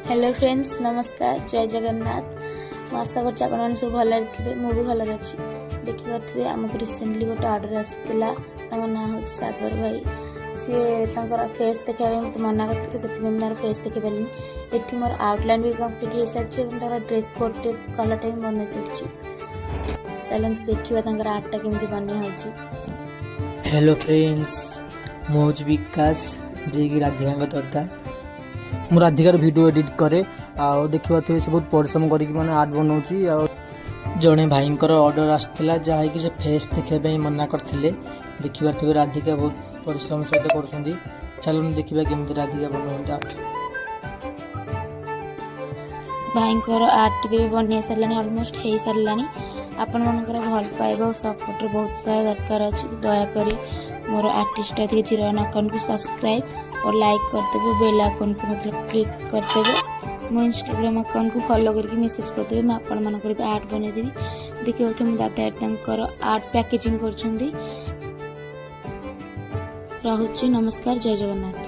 Hello friends, नमस्कार, जय जगन्नाथ। आशा कर सब भल थे, मुझे भल अच्छी। देखिए आमको रिसेंटली गोटे ऑर्डर आसाला, ना हूँ सागर भाई। सी फेस देखा मत मना करते से मोर फेस देखे पारे। ये मोर आउटलाइन भी कम्प्लीट हो सारी, ड्रेस कोड कलरटा भी बन सारी। चलते देखा आर्टा केमी बनी हो। हेलो फ्रेंड्स, मुझे विकास जी राधिका दादा। मु राधिकार वीडियो एडिट करे देखा से बहुत परिश्रम करके मैंने आर्ट बनाऊँगी। जड़े भाई ऑर्डर आसाला जहाँकि से फेस देखापी मना करते। देखिए राधिका बहुत परिश्रम सहित कर। चलो देखा केमी राधिका बनाते आर्ट। भाई आर्ट भी बन सारे, अलमोस्ट हो सारे। आपण मनकर भल पाइबा और सपोर्ट बहुत सारा दरकार अच्छी। दयाकोरी मोर आर्टिस्ट चिरायन अकाउंट को सब्सक्राइब और लाइक करदेवे। बेल आइकन को मतलब क्लिक करदेवे। मो इंस्टाग्राम अकाउंट को फॉलो करके मेसेज करदेवे। मैं आपण मनकर भी आर्ट बनईदेवी। देखिए मो दादा आर्ट पैकेजिंग कर। नमस्कार, जय जगन्नाथ।